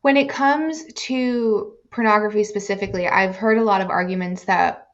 When it comes to pornography specifically, I've heard a lot of arguments that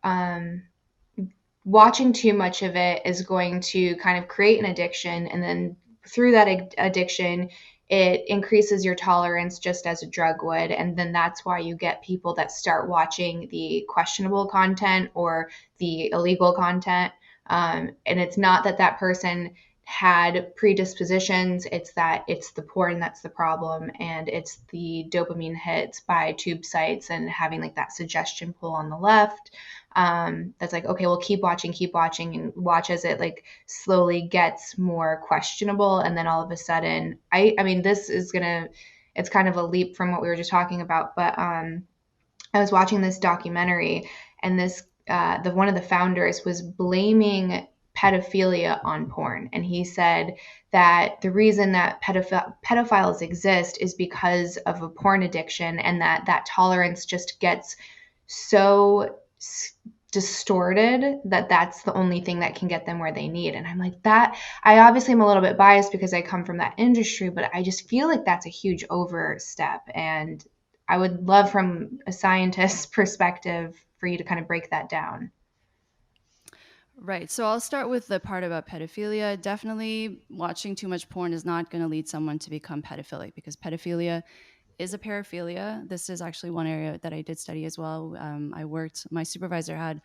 watching too much of it is going to kind of create an addiction, and then through that addiction, it increases your tolerance just as a drug would, and then that's why you get people that start watching the questionable content or the illegal content. And it's not that that person had predispositions, it's that it's the porn that's the problem, and it's the dopamine hits by tube sites and having like that suggestion pull on the left. That's like, okay, well, keep watching, and watch as it like slowly gets more questionable, and then all of a sudden, I mean, this is gonna, it's kind of a leap from what we were just talking about, but I was watching this documentary, and this the one of the founders was blaming pedophilia on porn, and he said that the reason that pedophiles exist is because of a porn addiction, and that that tolerance just gets so distorted that that's the only thing that can get them where they need. And I'm like, that, I obviously am a little bit biased because I come from that industry, but I just feel like that's a huge overstep. And I would love, from a scientist's perspective, for you to kind of break that down. Right. So I'll start with the part about pedophilia. Definitely watching too much porn is not going to lead someone to become pedophilic, because pedophilia is a paraphilia. This is actually one area that I did study as well. My supervisor had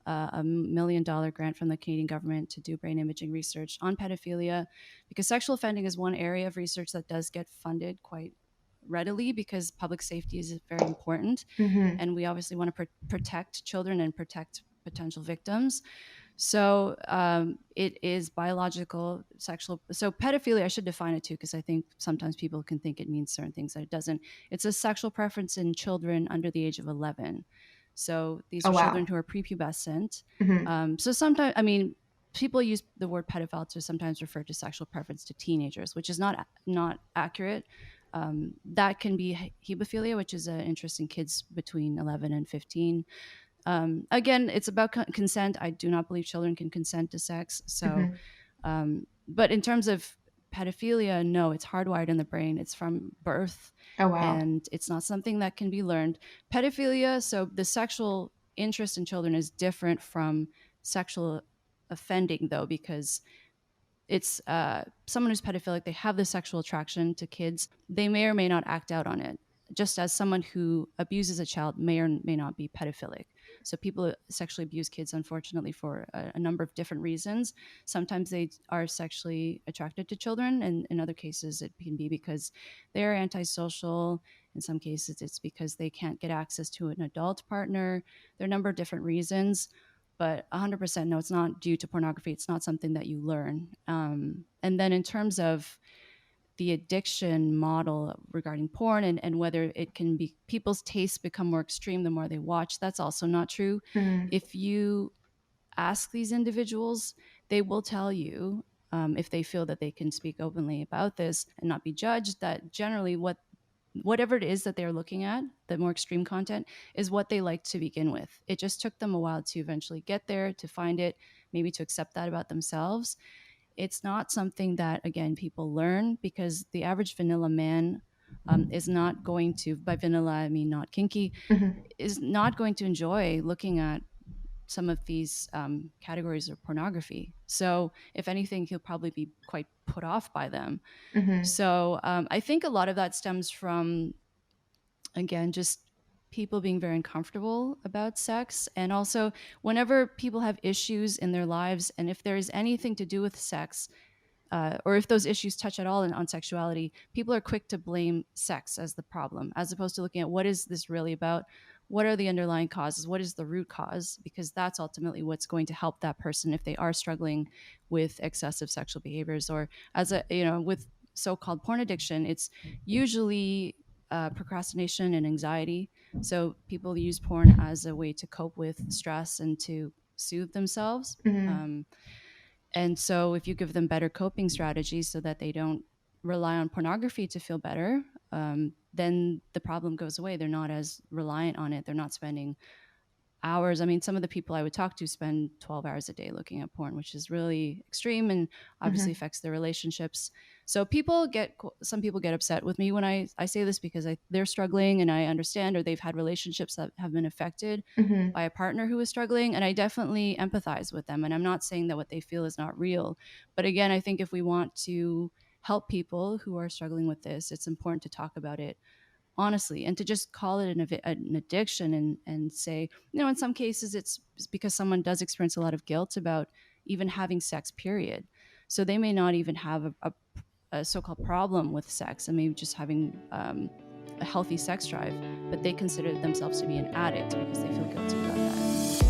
$1 million grant from the Canadian government to do brain imaging research on pedophilia, because sexual offending is one area of research that does get funded quite readily, because public safety is very important. Mm-hmm. And we obviously want to protect children and protect potential victims. So it is biological sexual. So pedophilia, I should define it too, because I think sometimes people can think it means certain things that it doesn't. It's a sexual preference in children under the age of 11. So these Oh, are wow. children who are prepubescent. Mm-hmm. So sometimes, I mean, people use the word pedophile to sometimes refer to sexual preference to teenagers, which is not accurate. That can be hebephilia, which is an interest in kids between 11 and 15. Again, it's about consent. I do not believe children can consent to sex. So, Mm-hmm. but in terms of pedophilia, no, it's hardwired in the brain. It's from birth, Oh, wow. and it's not something that can be learned. Pedophilia, so the sexual interest in children is different from sexual offending, though, because it's someone who's pedophilic, they have this sexual attraction to kids. They may or may not act out on it, just as someone who abuses a child may or may not be pedophilic. So people sexually abuse kids, unfortunately, for a number of different reasons. Sometimes they are sexually attracted to children, and in other cases, it can be because they're antisocial. In some cases, it's because they can't get access to an adult partner. There are a number of different reasons, but 100% no, it's not due to pornography. It's not something that you learn. And then in terms of the addiction model regarding porn, and whether it can be people's tastes become more extreme the more they watch, that's also not true. Mm-hmm. If you ask these individuals, they will tell you, if they feel that they can speak openly about this and not be judged, that generally whatever it is that they're looking at, the more extreme content, is what they like to begin with. It just took them a while to eventually get there, to find it, maybe to accept that about themselves. It's not something that, again, people learn, because the average vanilla man is not going to, by vanilla, I mean not kinky, Mm-hmm. is not going to enjoy looking at some of these categories of pornography. So, if anything, he'll probably be quite put off by them. Mm-hmm. So, I think a lot of that stems from, again, just people being very uncomfortable about sex. And also, whenever people have issues in their lives, and if there is anything to do with sex, or if those issues touch at all on sexuality, people are quick to blame sex as the problem, as opposed to looking at what is this really about? What are the underlying causes? What is the root cause? Because that's ultimately what's going to help that person if they are struggling with excessive sexual behaviors, or as a, with so-called porn addiction, it's usually procrastination and anxiety. So people use porn as a way to cope with stress and to soothe themselves. Mm-hmm. Um, and so, if you give them better coping strategies so that they don't rely on pornography to feel better, then the problem goes away. They're not as reliant on it. They're not spending hours. I mean, some of the people I would talk to spend 12 hours a day looking at porn, which is really extreme and obviously Hmm. affects their relationships. So some people get upset with me when I say this because they're struggling and I understand, or they've had relationships that have been affected Hmm. by a partner who is struggling. And I definitely empathize with them. And I'm not saying that what they feel is not real. But again, I think if we want to help people who are struggling with this, it's important to talk about it honestly, and to just call it an addiction, and say, in some cases it's because someone does experience a lot of guilt about even having sex, period. So they may not even have a so-called problem with sex and maybe just having a healthy sex drive, but they consider themselves to be an addict because they feel guilty about that.